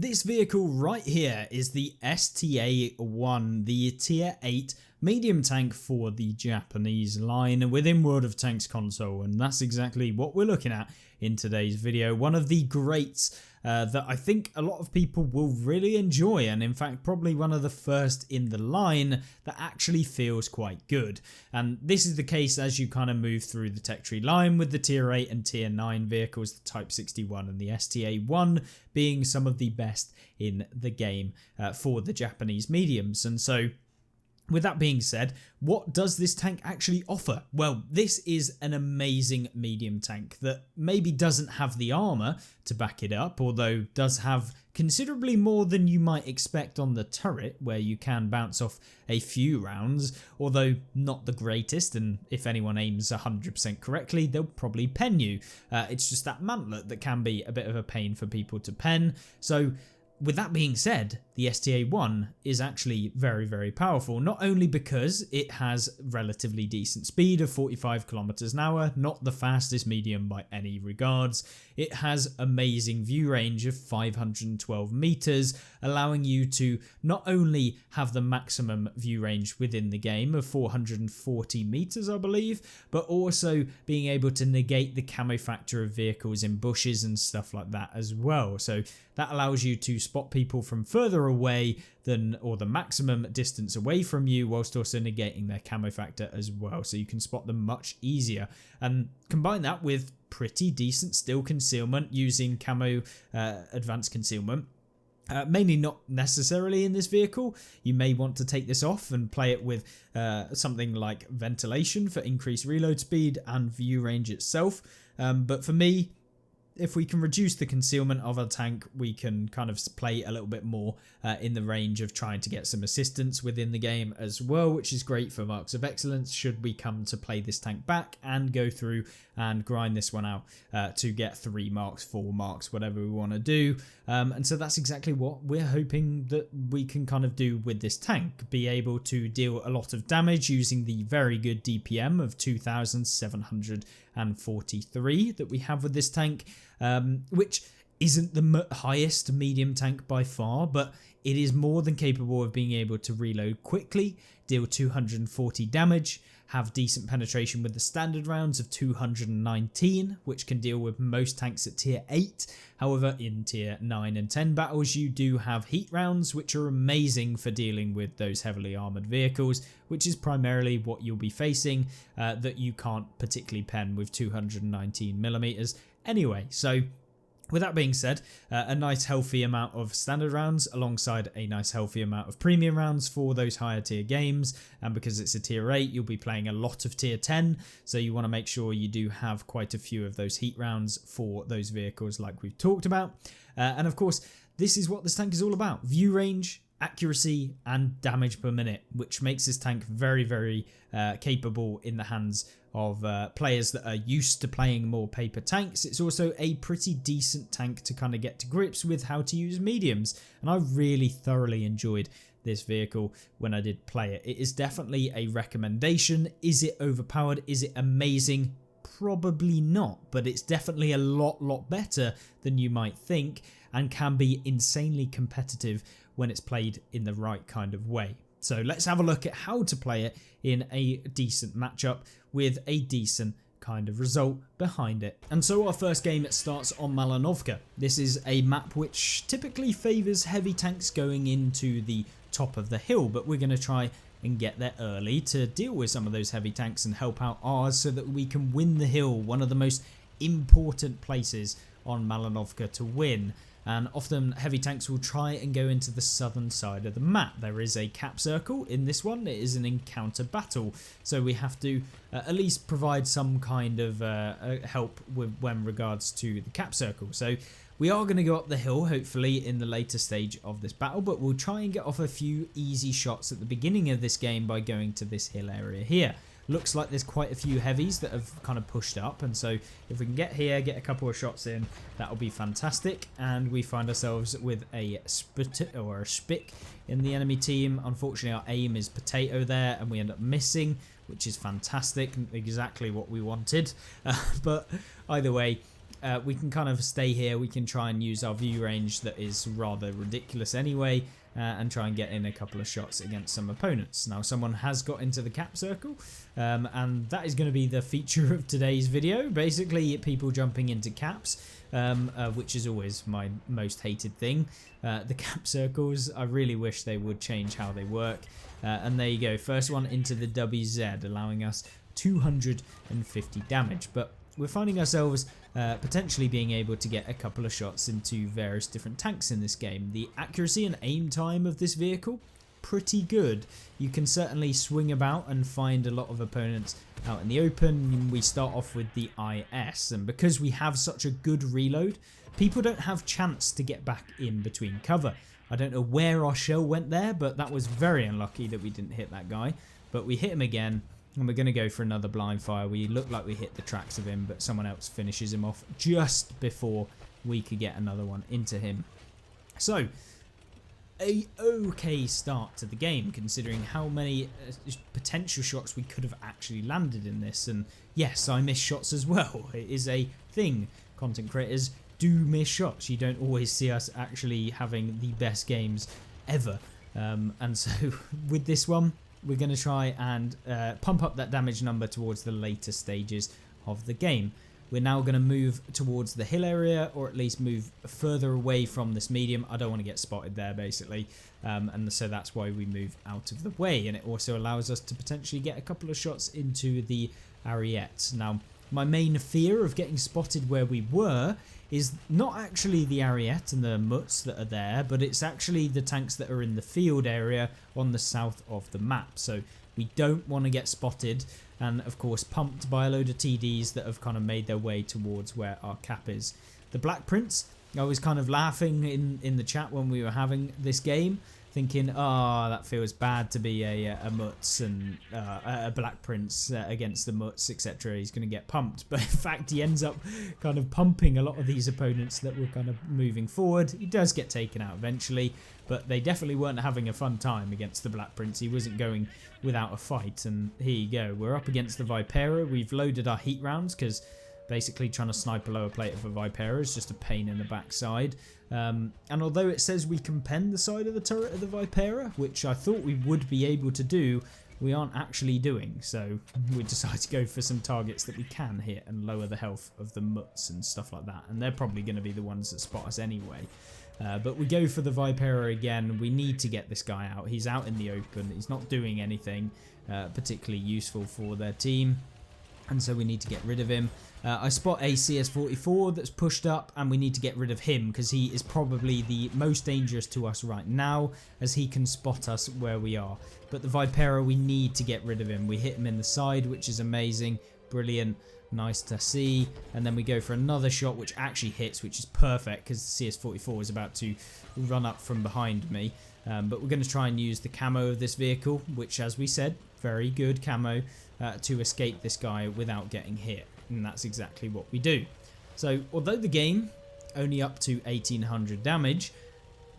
This vehicle right here is the STA-1, the tier 8 medium tank for the Japanese line within World of Tanks console, and that's exactly what we're looking at in today's video. One of the greats that I think a lot of people will really enjoy, and in fact probably one of the first in the line that actually feels quite good. And this is the case as you kind of move through the tech tree line with the tier 8 and tier 9 vehicles, the Type 61 and the STA-1 being some of the best in the game for the Japanese mediums. And so with that being said, what does this tank actually offer? Well, this is an amazing medium tank that maybe doesn't have the armor to back it up, although does have considerably more than you might expect on the turret, where you can bounce off a few rounds, although not the greatest, and if anyone aims 100% correctly, they'll probably pen you. It's just that mantlet that can be a bit of a pain for people to pen. So with that being said, the STA-1 is actually very, very powerful, not only because it has relatively decent speed of 45 kilometers an hour, not the fastest medium by any regards. It has amazing view range of 512 meters, allowing you to not only have the maximum view range within the game of 440 meters, I believe, but also being able to negate the camo factor of vehicles in bushes and stuff like that as well. So that allows you to spot people from further away than, or the maximum distance away from you, whilst also negating their camo factor as well, so you can spot them much easier. And combine that with pretty decent still concealment using camo advanced concealment. Mainly not necessarily in this vehicle. You may want to take this off and play it with something like ventilation for increased reload speed and view range itself. But for me, if we can reduce the concealment of a tank, we can kind of play a little bit more in the range of trying to get some assistance within the game as well, which is great for marks of excellence should we come to play this tank back and go through and grind this one out to get 3 marks, 4 marks, whatever we want to do. And so that's exactly what we're hoping that we can kind of do with this tank, be able to deal a lot of damage using the very good DPM of 2,743 that we have with this tank, which isn't the highest medium tank by far, but it is more than capable of being able to reload quickly, deal 240 damage, have decent penetration with the standard rounds of 219, which can deal with most tanks at tier 8. However, in tier 9 and 10 battles, you do have heat rounds, which are amazing for dealing with those heavily armoured vehicles, which is primarily what you'll be facing, that you can't particularly pen with 219mm anyway. So with that being said, a nice healthy amount of standard rounds alongside a nice healthy amount of premium rounds for those higher tier games, and because it's a tier 8 you'll be playing a lot of tier 10, so you want to make sure you do have quite a few of those heat rounds for those vehicles like we've talked about. And of course this is what this tank is all about: view range, accuracy and damage per minute, which makes this tank very, very capable in the hands of players that are used to playing more paper tanks. It's also a pretty decent tank to kind of get to grips with how to use mediums, and I really thoroughly enjoyed this vehicle when I did play it. It is definitely a recommendation. Is it overpowered? Is it amazing? Probably not, but it's definitely a lot better than you might think, and can be insanely competitive when it's played in the right kind of way. So let's have a look at how to play it in a decent matchup with a decent kind of result behind it. And so our first game starts on Malinovka. This is a map which typically favours heavy tanks going into the top of the hill, but we're going to try and get there early to deal with some of those heavy tanks and help out ours so that we can win the hill, one of the most important places on Malinovka to win. And often heavy tanks will try and go into the southern side of the map. There is a cap circle in this one. It is an encounter battle, so we have to at least provide some kind of help when regards to the cap circle. So we are going to go up the hill hopefully in the later stage of this battle, but we'll try and get off a few easy shots at the beginning of this game by going to this hill area here. Looks like there's quite a few heavies that have kind of pushed up, and so if we can get here, get a couple of shots in, that'll be fantastic. And we find ourselves with a spit or a spick in the enemy team. Unfortunately our aim is potato there, and we end up missing, which is fantastic, exactly what we wanted. But either way, we can kind of stay here. We can try and use our view range that is rather ridiculous anyway, and try and get in a couple of shots against some opponents. Now someone has got into the cap circle, and that is going to be the feature of today's video. Basically people jumping into caps, which is always my most hated thing. The cap circles, I really wish they would change how they work. And there you go, first one into the WZ, allowing us 250 damage. But we're finding ourselves potentially being able to get a couple of shots into various different tanks in this game. The accuracy and aim time of this vehicle, pretty good. You can certainly swing about and find a lot of opponents out in the open. We start off with the IS, and because we have such a good reload, people don't have chance to get back in between cover. I don't know where our shell went there, but that was very unlucky that we didn't hit that guy. But we hit him again, and we're going to go for another blind fire. We look like we hit the tracks of him, but someone else finishes him off just before we could get another one into him. So, a okay start to the game, considering how many potential shots we could have actually landed in this. And yes, I miss shots as well. It is a thing. Content creators do miss shots. You don't always see us actually having the best games ever. And so with this one, we're going to try and pump up that damage number towards the later stages of the game. We're now going to move towards the hill area, or at least move further away from this medium. I don't want to get spotted there, basically. And so that's why we move out of the way. And it also allows us to potentially get a couple of shots into the Ariete. Now, my main fear of getting spotted where we were is not actually the Ariete and the Mutts that are there, but it's actually the tanks that are in the field area on the south of the map. So we don't want to get spotted, and of course pumped by a load of TDs that have kind of made their way towards where our cap is. The Black Prince, I was kind of laughing in the chat when we were having this game, thinking, that feels bad to be a Mutts and a Black Prince against the Mutts, etc. He's going to get pumped. But in fact, he ends up kind of pumping a lot of these opponents that were kind of moving forward. He does get taken out eventually, but they definitely weren't having a fun time against the Black Prince. He wasn't going without a fight. And here you go. We're up against the Vipera. We've loaded our heat rounds because basically trying to snipe a lower plate of a Vipera is just a pain in the backside. And although it says we can pen the side of the turret of the Vipera, which I thought we would be able to do, we aren't actually doing. So we decide to go for some targets that we can hit and lower the health of the Mutts and stuff like that. And they're probably going to be the ones that spot us anyway. But we go for the Vipera again. We need to get this guy out. He's out in the open. He's not doing anything particularly useful for their team. And so we need to get rid of him. I spot a CS44 that's pushed up, and we need to get rid of him because he is probably the most dangerous to us right now, as he can spot us where we are. But the Vipera, we need to get rid of him. We hit him in the side, which is amazing. Brilliant. Nice to see. And then we go for another shot, which actually hits, which is perfect because the CS44 is about to run up from behind me. But we're going to try and use the camo of this vehicle, which, as we said, very good camo, to escape this guy without getting hit. And that's exactly what we do. So although the game only up to 1800 damage,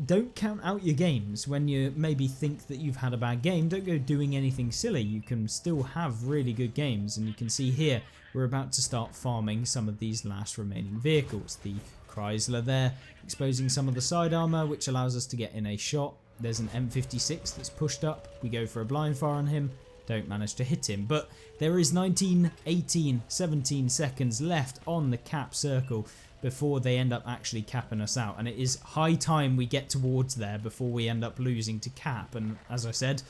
don't count out your games. When you maybe think that you've had a bad game, don't go doing anything silly. You can still have really good games, and you can see here we're about to start farming some of these last remaining vehicles. The Chrysler there, exposing some of the side armor, which allows us to get in a shot. There's an M56 that's pushed up. We go for a blind fire on him. Don't manage to hit him, but there is 19, 18, 17 seconds left on the cap circle before they end up actually capping us out, and it is high time we get towards there before we end up losing to cap. And as I said,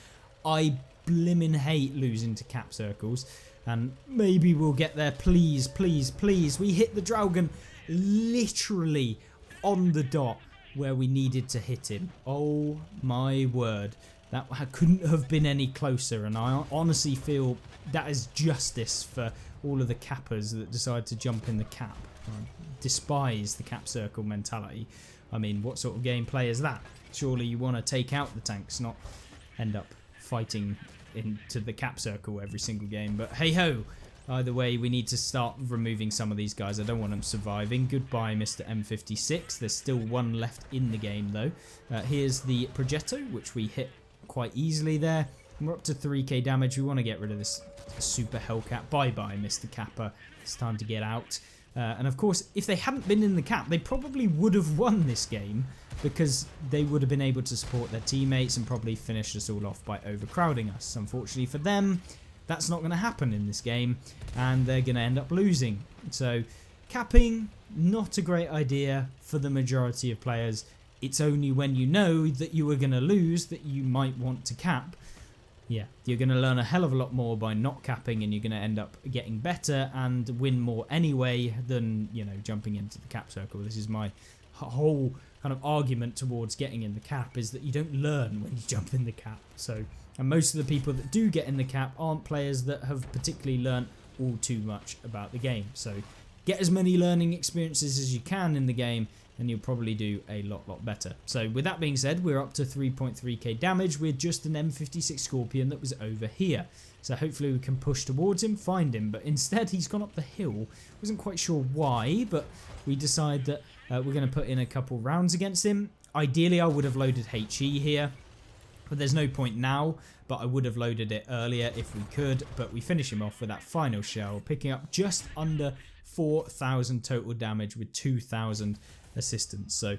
I blimmin' hate losing to cap circles, and maybe we'll get there. Please, please, please. We hit the Dragon literally on the dot where we needed to hit him. Oh my word. That couldn't have been any closer, and I honestly feel that is justice for all of the cappers that decide to jump in the cap. I despise the cap circle mentality. I mean, what sort of gameplay is that? Surely you want to take out the tanks, not end up fighting into the cap circle every single game. But hey ho, either way, we need to start removing some of these guys. I don't want them surviving. Goodbye, Mr. M56. There's still one left in the game though. Here's the Progetto, which we hit quite easily there. We're up to 3k damage. We want to get rid of this super Hellcat. Bye bye, Mr. Kappa. It's time to get out. And of course, if they hadn't been in the cap, they probably would have won this game because they would have been able to support their teammates and probably finish us all off by overcrowding us. Unfortunately for them, that's not going to happen in this game, and they're going to end up losing. So capping, not a great idea for the majority of players. It's only when you know that you are going to lose that you might want to cap. Yeah, you're going to learn a hell of a lot more by not capping, and you're going to end up getting better and win more anyway than, you know, jumping into the cap circle. This is my whole kind of argument towards getting in the cap, is that you don't learn when you jump in the cap. So, and most of the people that do get in the cap aren't players that have particularly learnt all too much about the game. So get as many learning experiences as you can in the game, and you'll probably do a lot better. So with that being said, we're up to 3.3k damage with just an M56 Scorpion that was over here. So hopefully we can push towards him, find him, but instead he's gone up the hill. Wasn't quite sure why, but we decide that we're going to put in a couple rounds against him. Ideally I would have loaded HE here, but there's no point now, but I would have loaded it earlier if we could. But we finish him off with that final shell, picking up just under 4,000 total damage with 2,000 assistance. So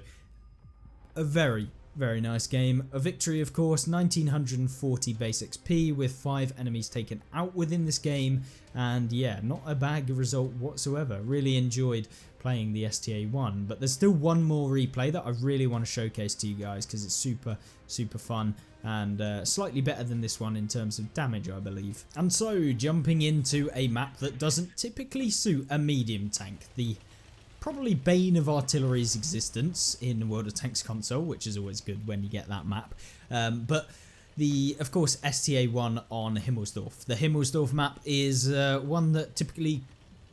a very nice game. A victory, of course. 1940 base XP with 5 enemies taken out within this game, and yeah, not a bad result whatsoever. Really enjoyed playing the STA1, but there's still one more replay that I really want to showcase to you guys because it's super fun and slightly better than this one in terms of damage, I believe. And so jumping into a map that doesn't typically suit a medium tank, the probably bane of artillery's existence in World of Tanks console, which is always good when you get that map. But the, of course, STA1 on Himmelsdorf. The Himmelsdorf map is one that typically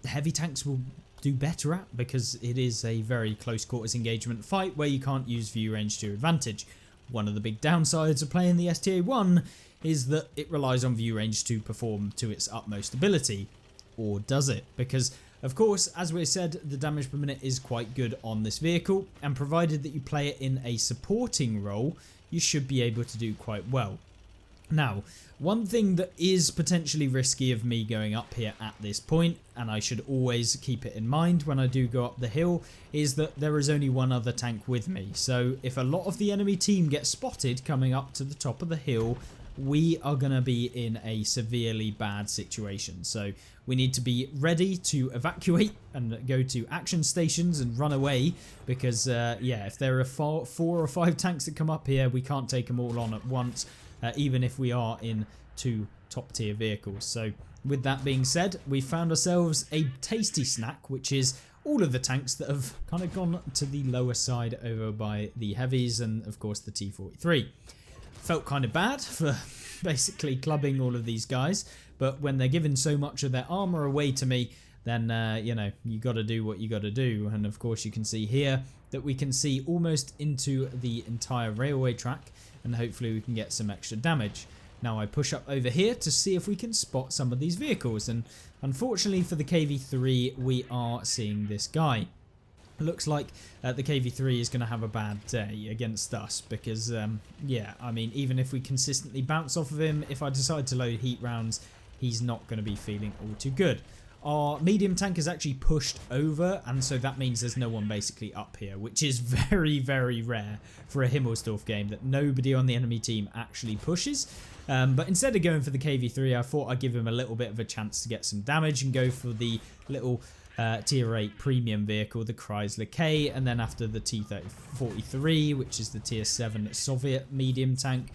heavy tanks will do better at because it is a very close quarters engagement fight where you can't use view range to your advantage. One of the big downsides of playing the STA1 is that it relies on view range to perform to its utmost ability. Or does it? Because of course, as we said, the damage per minute is quite good on this vehicle, and provided that you play it in a supporting role, you should be able to do quite well. Now, one thing that is potentially risky of me going up here at this point, and I should always keep it in mind when I do go up the hill, is that there is only one other tank with me. So if a lot of the enemy team gets spotted coming up to the top of the hill, we are going to be in a severely bad situation. So we need to be ready to evacuate and go to action stations and run away because, yeah, if there are 4 or 5 tanks that come up here, we can't take them all on at once, even if we are in 2 top tier vehicles. So with that being said, we found ourselves a tasty snack, which is all of the tanks that have kind of gone to the lower side over by the heavies and, of course, the T-43. Felt kind of bad for basically clubbing all of these guys, but when they're giving so much of their armor away to me, then you know, you got to do what you got to do. And of course you can see here that we can see almost into the entire railway track, and hopefully we can get some extra damage. Now I push up over here to see if we can spot some of these vehicles, and unfortunately for the KV3 we are seeing this guy. Looks like the KV3 is going to have a bad day against us because, yeah, I mean, even if we consistently bounce off of him, if I decide to load heat rounds, he's not going to be feeling all too good. Our medium tank is actually pushed over, and so that means there's no one basically up here, which is very rare for a Himmelsdorf game, that nobody on the enemy team actually pushes. But instead of going for the KV3, I thought I'd give him a little bit of a chance to get some damage and go for the little tier 8 premium vehicle, the Chrysler K, and then after the T-43, which is the tier 7 Soviet medium tank,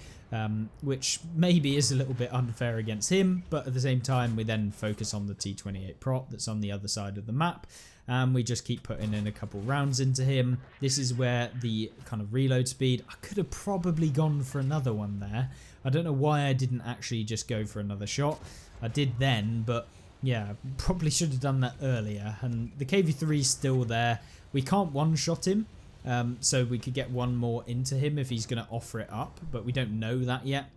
which maybe is a little bit unfair against him, but at the same time we then focus on the T-28 prop that's on the other side of the map, and we just keep putting in a couple rounds into him. This is where the kind of reload speed, I could have probably gone for another one there. I don't know why I didn't actually just go for another shot. I did then, but yeah, probably should have done that earlier. And the KV3 is still there. We can't one-shot him, so we could get one more into him if he's going to offer it up, but we don't know that yet.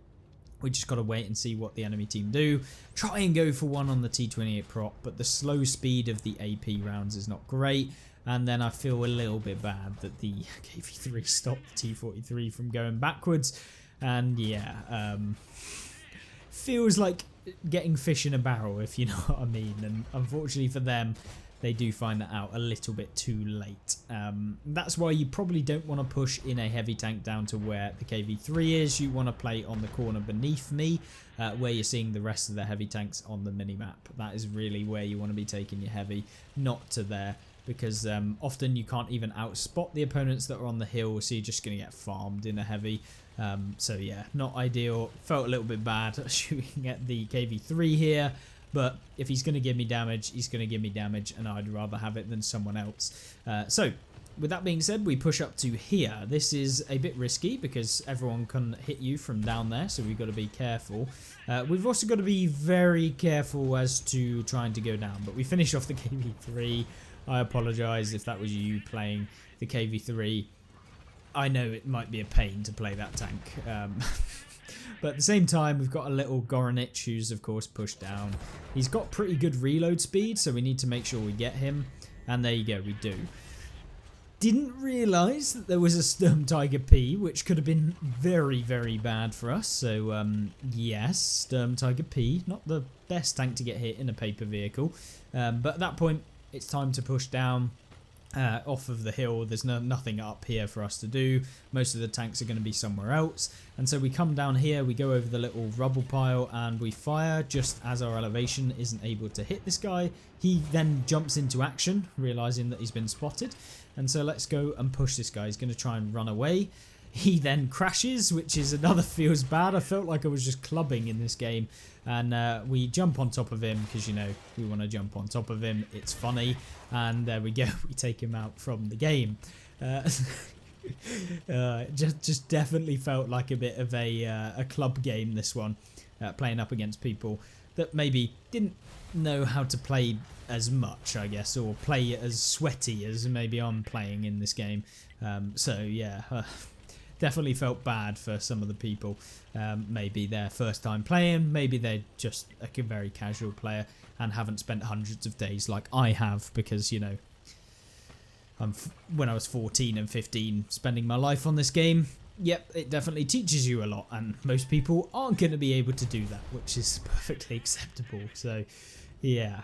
We just got to wait and see what the enemy team do. Try and go for one on the T-28 prop, but the slow speed of the AP rounds is not great. And then I feel a little bit bad that the KV3 stopped the T-43 from going backwards. And yeah, feels like getting fish in a barrel, if you know what I mean. And unfortunately for them, they do find that out a little bit too late. That's why you probably don't want to push in a heavy tank down to where the KV3 is. You want to play on the corner beneath me, where you're seeing the rest of the heavy tanks on the minimap. That is really where you want to be taking your heavy, not to there, because often you can't even outspot the opponents that are on the hill, so you're just going to get farmed in a heavy. So yeah, not ideal. Felt a little bit bad shooting at the KV3 here. But if he's going to give me damage, he's going to give me damage, and I'd rather have it than someone else. So, with that being said, we push up to here. This is a bit risky because everyone can hit you from down there, so we've got to be careful. We've also got to be very careful as to trying to go down. But we finish off the KV3. I apologise if that was you playing the KV3. I know it might be a pain to play that tank. But at the same time, we've got a little Goranich who's, of course, pushed down. He's got pretty good reload speed, so we need to make sure we get him. And there you go, we do. Didn't realise that there was a Sturm Tiger P, which could have been very, very bad for us. So, yes, Sturm Tiger P, not the best tank to get hit in a paper vehicle. But at that point, it's time to push down. Off of the hill. There's nothing up here for us to do. Most of the tanks are going to be somewhere else, and so we come down here, we go over the little rubble pile, and we fire just as our elevation isn't able to hit this guy. He then jumps into action, realizing that he's been spotted, and so let's go and push this guy. He's going to try and run away. He then crashes, which is another feels bad. I felt like I was just clubbing in this game. And we jump on top of him because, you know, we want to jump on top of him. It's funny. And there we go. We take him out from the game. Just definitely felt like a bit of a club game, this one. Playing up against people that maybe didn't know how to play as much, I guess, or play as sweaty as maybe I'm playing in this game. So, yeah. Definitely felt bad for some of the people. Maybe their first time playing, maybe they're just a very casual player and haven't spent hundreds of days like I have, because, you know, when I was 14 and 15 spending my life on this game, yep, it definitely teaches you a lot, and most people aren't going to be able to do that, which is perfectly acceptable. So, yeah.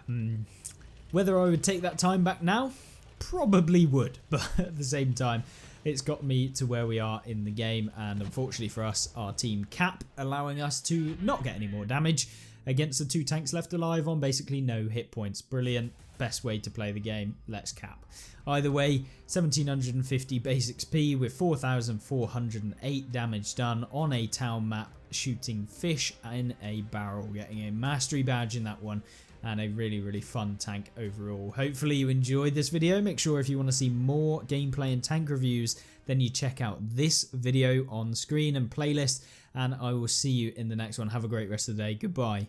Whether I would take that time back now? Probably would, but at the same time, it's got me to where we are in the game, and unfortunately for us, our team cap, allowing us to not get any more damage against the 2 tanks left alive on basically no hit points. Brilliant. Best way to play the game. Let's cap. Either way, 1750 base XP with 4408 damage done on a town map, shooting fish in a barrel, getting a mastery badge in that one. And a really, really fun tank overall. Hopefully you enjoyed this video. Make sure if you want to see more gameplay and tank reviews, then you check out this video on screen and playlist. And I will see you in the next one. Have a great rest of the day. Goodbye.